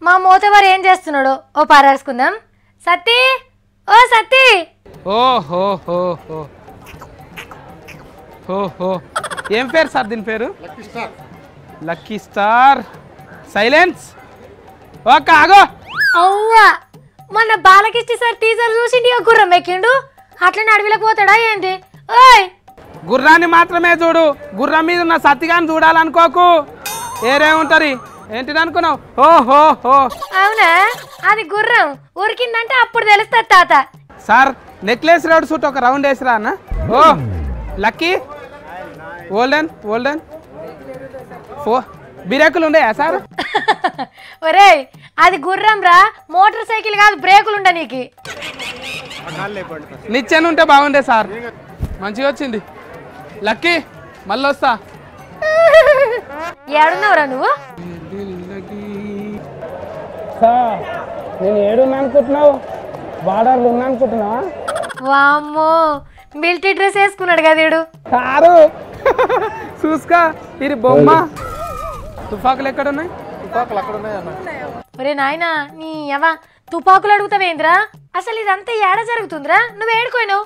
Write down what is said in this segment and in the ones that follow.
మా మోతవారు ఏం చేస్తున్నాడో ఓ పారేసుకుందాం. సత్తి, ఓ సత్తి. ఓహో హో హో హో హో. ఏం పేరు సార్ దీని పేరు? Lucky star. సైలెన్స్. ఓకే ఆగో. అవ్వా మొన్న బాలకిష్టి సార్ టీజర్ చూసిండి గుర్రం ఎక్కిండు, అట్లనే అడవిలోకి పోతాడా ఏంటి? ఓయ్ గుర్రాన్ని మాత్రమే చూడు, గుర్రం మీద ఉన్న సత్తిగాని చూడాలనుకోకు. ఏరే ఉంటది ఏంటిది అనుకున్నావు? ఓహో హో. అవునా, అది గుర్రం ఉరికిందంటే అప్పుడు తెలుస్తుంది తాత. సార్ నెక్లెస్ రోడ్ షూట్ ఒక రౌండ్ వేసిరా అన్న. ఓ లక్కీ ఓల్డెన్ ఓల్డెన్ బిరేకులు ఉండయా సార్? ఒరేయ్ అది గుర్రం రా, మోటార్ సైకిల్ కాదు, బ్రేకులు ఉండ నీకు. నిచ్చెన ఉంటే బాగుండే సార్. మంచిగా వచ్చింది లక్కీ, మళ్ళీ వస్తా. ఏడున్నావురా నువ్వు? నేను ఏడున్నా అనుకుంటున్నావు? బార్డర్లు ఉన్నా అనుకుంటున్నావా? వామ్మో మిలిటరీ డ్రెస్ వేసుకున్నాడు కదా వీడు. కారు చూసుకో, ఇది బొమ్మ. తుపాకులు ఎక్కడ ఉన్నాయి? తుపాకులు అక్కడ ఉన్నాయి అన్న. ఒరే నాయనా నీ ఎవ తుపాకులు అడుగుతావేంద్రా? అసలు ఇదంతా ఏడ జరుగుతుందిరా? నువ్వు ఏడుకోయినావు?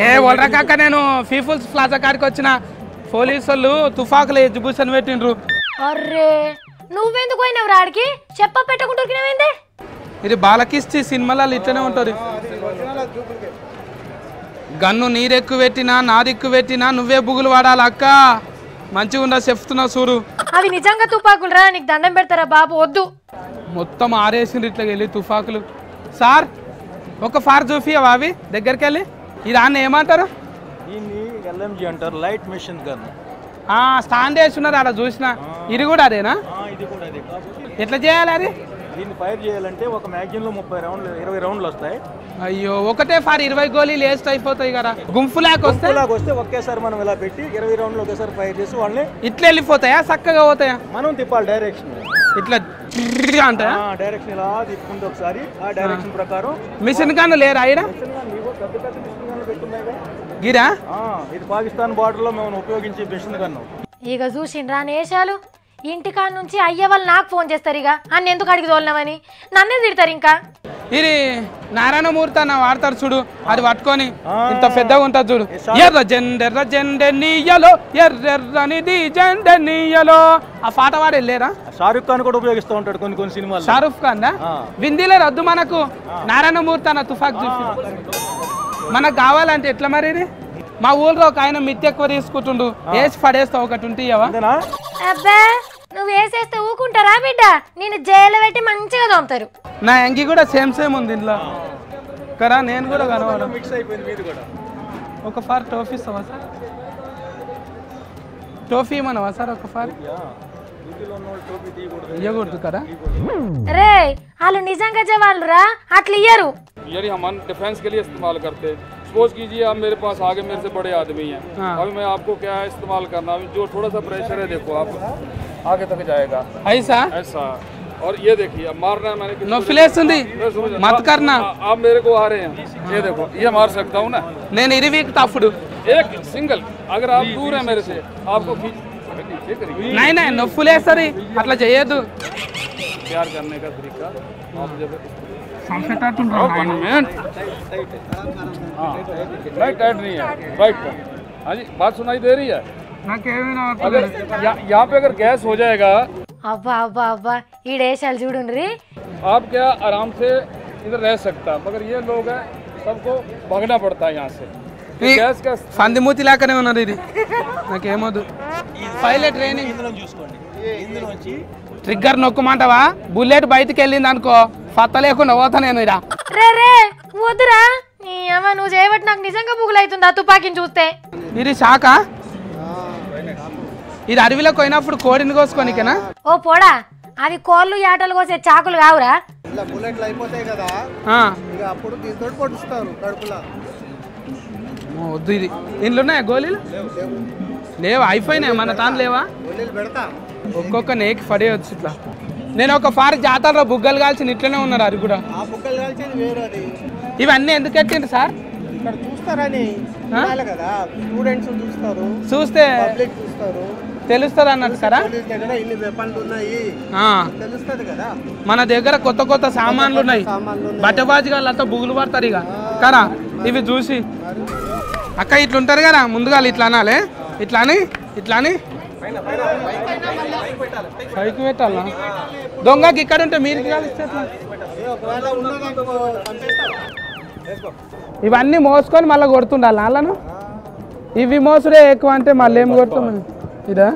ఏ ఒలరకాక నేను పీపుల్స్ ప్లాజా కాడికి వచ్చిన. పోలీసు వాళ్ళు తుపాకులు ఎగ్జిబిషన్ పెట్టిండ్రు. అర్రే నువ్వెందుకు పోయినావు రాడికి? చెప్ప పెట్టకుంటున్నావేందే? ఇది బాలకిష్టి సినిమాలలో ఇట్లనే ఉంటుంది. గన్ను నీరెక్కు పెట్టినా నాదిక్కు పెట్టినా నువ్వే బుగులు వాడాలి అక్క. మంచిగా ఉందా చెప్తున్నా చూడు. అవి నిజంగా తుపాకులు రా, నీకు దండం పెడతారా బాబు? వద్దు. మొత్తం ఆరేసిండ్రు ఇట్లా వెళ్ళి తుపాకులు. సార్ ఒక ఫార్ చూపియవా అవి దగ్గరికి వెళ్ళి? ఇది అన్న ఏమంటారు? LMG అంటారు, లైట్ మెషిన్ గన్. స్టాండ్ వేస్తున్నారు అలా చూసిన. ఇది కూడా అదేనా? ఇది కూడా అదే. ఎట్లా చేయాలి అది? దీన్ని ఫైర్ చేయాలంటే ఒక మ్యాగజైన్ లో 30 రౌండ్లు 20 రౌండ్లు వస్తాయి. అయ్యో ఒకటే ఫార్ 20 గోళీలు వేస్ట్ అయిపోతాయి కదా. గుంపులాగా వస్తే ఒకేసారి మనం ఇలా పెట్టి 20 రౌండ్లు ఒకేసారి ఫైర్ చేసి వాళ్ళని ఇట్లా వెళ్ళిపోతాయా చక్కగా పోతాయా? మనం తిప్పాలి డైరెక్షన్. ఇట్లా అంటాయా? డైరెక్షన్ ఇలా తిప్పుకుంటే ఒకసారి ఆ డైరెక్షన్ ప్రకారం. మిషన్ గన్ను లేరా ఆయన? గిరా ఇది పాకిస్తాన్ బార్డర్ లో మేము ఉపయోగించే మిషన్ గన్ను. ఇక చూసిండ్రా నేషాలు, ఇంటికాడ నుంచి అయ్య వాళ్ళు నాకు ఫోన్ చేస్తారు. ఇక అన్న ఎందుకు అడిగి తోలినామని నన్నే తిడతారు. ఇంకా ఇది నారాయణమూర్తి అన్న వాడతారు చూడు, అది పట్టుకొని ఇంత పెద్దగా ఉంటుంది చూడు. ఎర్ర జెండెర్ర జెండె నీయలో ఎర్రెర్రనిది జెండె నీయలో. ఆ పాట వాడు వెళ్ళారా? షారుఖ్ ఖాన్ కూడా ఉపయోగిస్తూ ఉంటాడు కొన్ని సినిమాలు. షారుఖ్ ఖాన్ విందీలే రద్దు మనకు. నారాయణమూర్తి అన్న తుఫాక్ చూసి మనకు కావాలంటే ఎట్లా మరి? మా ఊళ్ళో ఒక ఆయన మిత్తి ఎక్కువ తీసుకుంటుండు, వేసి పడేస్తా ఒకటి ఉంటివా? అబ్బా నువ్వు వేసేస్తే ఊకుంటారా బిడ్డ? నేను జైలు పెట్టి మంచిగా తోముతారు. నా ఎంగి కూడా సేమ్ ఉంది ఇంట్లో కదా. నేను కూడా కనవాడు మిక్స్ అయిపోయింది మీది కూడా. ఒక ఫార్ టోఫీ ఇస్తావా సార్? టోఫీ ఇవ్వనవా సార్ ఒక ఫార్? ఇవ్వకూడదు కదా. రే వాళ్ళు నిజంగా జవాన్లు రా, అట్లా ఇయ్యరు. यार हम डिफेंस के लिए इस्तेमाल करते हैं। सपोज कीजिए आप मेरे पास आगे मेरे से बड़े आदमी हैं, अभी मैं आपको क्या है इस्तेमाल करना, अभी जो थोड़ा सा प्रेशर है देखो आप आगे तक जाएगा ऐसा ऐसा। और ये देखिए अब मारना है मैंने नो फ्लेस ఉంది मत करना। आप मेरे को आ रहे हैं, ये देखो ये मार सकता हूँ ना నేను ఇది వీక్ తప్పుడు. एक सिंगल अगर आप दूर है मेरे से आपको नहीं नो फ्लेस सरी అట్లా చేయొద్దు. प्यार करने का तरीका आप जब राइट टाइट नहीं है, राइट पर। हाँ जी बात सुनाई दे रही है? अगर यहाँ पे अगर गैस हो जाएगा అబ్బా అబ్బా అబ్బా ఈ డేషాలు చూడుండ్రి. आप क्या आराम से इधर रह सकता, मगर ये लोग हैं सबको भागना पड़ता है यहाँ से। गैस का పందిమూతి లాగానే ఉన్నది ఇది. నాకేమోదు. పైలట్ ట్రైనింగ్ చూసుకోండి. ఇందులో వచ్చి ట్రిగ్గర్ నొక్కమంటావా? బుల్లెట్ బయటికి వెళ్ళింది అనుకో పత్త లేకుండా పోతా నేను. ఇరా రే రే వద్దురా, నీ అమ్మ నువ్వు చేయబట్టి నాకు నిజంగా బుగులు అవుతుంది ఆ తుపాకీని చూస్తే. ఇది శాఖ. ఇది అడవిలోకి పోయినప్పుడు కోడిని కోసుకోనికేనా? ఓ పోడా, అది కోళ్ళు యాటలు కోసే చాకులు కావురా. బుల్లెట్లు అయిపోతాయి కదా, అప్పుడు దీంతో పొడుస్తారు కడుపులా. వద్దు. ఇది ఇంట్లో ఉన్నాయా గోళీలు? లేవా? అయిపోయినాయి మన తాను లేవా? ఒక్కొక్క నేకి పడేయచ్చు ఇట్లా. నేను ఒక ఫార్ జాతరలో బుగ్గలు కాల్చిన ఇట్లనే ఉన్నారు. అది కూడా ఇవన్నీ ఎందుకు ఎట్టిండ్రు సార్? చూస్తారని కదా, స్టూడెంట్స్ చూస్తారు, చూస్తే తెలుస్తుంది అన్నట్టు సారా పోలీస్ దగ్గర ఇన్ని వెపన్లు ఉన్నాయి తెలుస్తుంది కదా. మన దగ్గర కొత్త కొత్త సామాన్లు ఉన్నాయి. బట్టబాజిగాళ్ళంతా బుగులు పడతారు ఇక కదా ఇవి చూసి. అక్క ఇట్లుంటారు కదా ముందుగా ఇట్లా అనాలి. ఇట్లా అని పైకి పెట్టాలా? దొంగకి ఇక్కడ ఉంటే మీరు ఇవన్నీ మోసుకొని మళ్ళీ కొడుతుండాలి వాళ్ళను. ఇవి మోసుడే ఎక్కువ అంటే మళ్ళీ ఏం కొడుతున్నాం ఇదా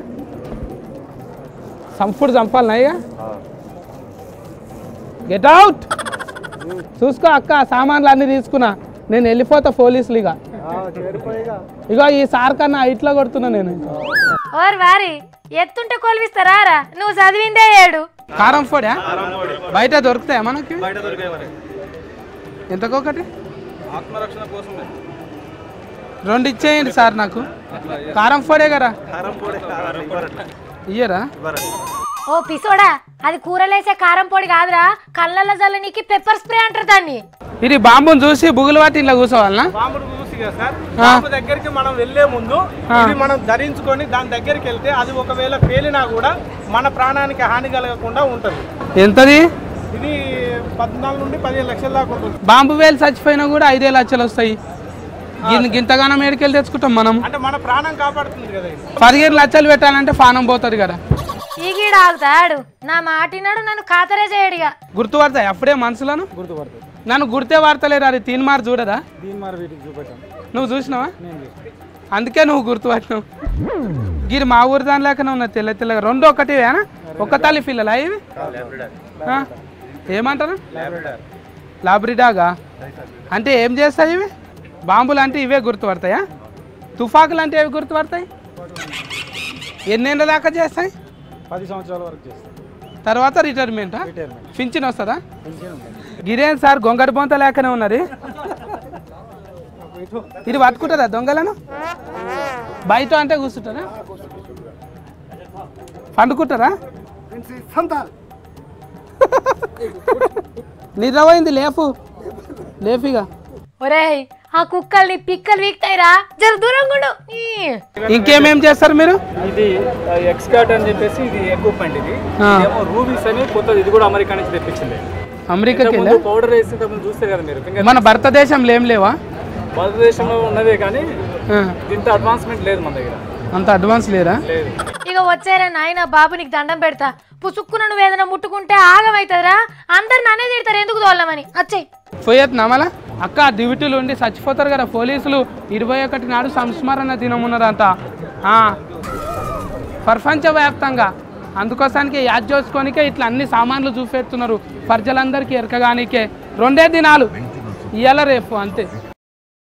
సంపుడు చంపాలనా ఇక. Get out. చూసుకో అక్క సామాన్లు అన్నీ తీసుకున్నా నేను వెళ్ళిపోతా పోలీసులు ఇక. ఇగో ఈ సార్ కన్నా ఇట్లా కొడుతున్నా నేను. ఓర్ వారి ఎత్తుంటే కొలివిస్తారా రా నువ్వు చదివిందే 7. కారం పొడా బయట దొరుకుతాయా మనకి? ఎంతకొకటి? ఆత్మరక్షణ కోసం 2 ఇచ్చేయండి సార్ నాకు. కారం పొడే కదా ఇయ్యరా? ఓ పిసోడా అది కూరలేసే కారం పొడి కాదురా కళ్ళల్లో జల్లనికి పెప్పర్ స్ప్రే అంటారు దాన్ని. ఇది బాంబుని చూసి బుగులు పట్టి ఇట్లా కూర్చోవాలనా? బాంబును చూసి కదా సార్, బాంబు దగ్గరికి మనం వెళ్లే ముందు ఇది మనం ధరించుకొని దాని దగ్గరికి వెళ్తే అది ఒకవేళ పేలినా కూడా మన ప్రాణానికి హాని కలగకుండా ఉంటది. ఎంతది? ఇది 14 నుండి 15 లక్షల దాకా ఉంటుంది. బాంబు వేలు చచ్చిపోయినా కూడా 5 లక్షలు వస్తాయి. గింతగానం ఏడికెళ్ళి తెచ్చుకుంటాం మనం. అంటే మన ప్రాణం కాపాడుతుంది కదా. 15 లక్షలు పెట్టాలంటే పానం పోతుంది కదా. ఈ గీడ ఆగుతాడు నా మాటినాడు నన్ను ఖాతరే చేయడిగా. గుర్తుపడతాయి అప్పుడే మనుషులను? గుర్తుపడుతుంది. నన్ను గుర్తే వాడతలేరు. అది తీన్మార్ చూడదా? దీనిమార్ వీటికి చూపెట్టాను. నువ్వు చూసినావా? అందుకే నువ్వు గుర్తుపట్టినావు. గిరి మా ఊరి దాని లేకనే ఉన్నా తెల్ల తెల్లగా 2 ఒకటివేనా? ఒక్క తల్లి పిల్లలా ఇవి? ఏమంటారు? లాబ్రిడాగా అంటే ఏం చేస్తాయి ఇవి? బాంబులు అంటే ఇవే గుర్తుపడతాయా? తుఫాకులు అంటే ఏవి గుర్తుపడతాయి? ఎన్నేళ్ళ దాకా చేస్తాయి? 10 సంవత్సరాల వరకు చేస్తాయి. తర్వాత రిటైర్మెంటా? పింఛన్ వస్తుందా? గిరేన్ సార్ గొంగడి బొంత లేకనే ఉన్నది. ఇది పట్టుకుంటారా దొంగలను? బయట అంటే కూర్చుంటారా? పండుకుంటారా? నిద్రపోయింది లేఫిగా. ఒరేయ్ ఆ కుక్కల్ని పిక్కలు వీక్తాయిరా జర దూరంగా ఉండు. ఇంకేమేం చేస్తారు మీరు? ఇది ఎక్స్కాట్ అని చెప్పేసి ఇది ఎక్విప్మెంట్. ఇది ఏమో రూబీస్ అని కొత్తది. ఇది కూడా అమెరికా నుంచి తెప్పించింది. అమెరికాకి పౌడర్ వేసి చూస్తారు కదా మీరు. మన భారతదేశంలో ఏం లేవా? భారతదేశంలో ఉన్నదే కానీ ఇంత అడ్వాన్స్మెంట్ లేదు మన దగ్గర. అంత అడ్వాన్స్ లేరా? లేదు. ఇక వచ్చారా నాయన బాబు నీకు దండం పెడతా. పుసుక్కున నువ్వు ఏదైనా ముట్టుకుంటే ఆగమవుతుందిరా. అందరు నన్నే తిడతారు ఎందుకు తోలమని. వచ్చాయి పోయేది నమలా అక్క డ్యూటీలు ఉండి చచ్చిపోతారు కదా పోలీసులు. 21 నాడు సంస్మరణ దినం ఉన్నదంట ప్రపంచవ్యాప్తంగా. అందుకోసానికి యాద్ చేసుకోనికే ఇట్లా అన్ని సామాన్లు చూపెడుతున్నారు ప్రజలందరికీ ఎరకగానికే. 2 దినాలు ఇవాళ రేపు అంతే.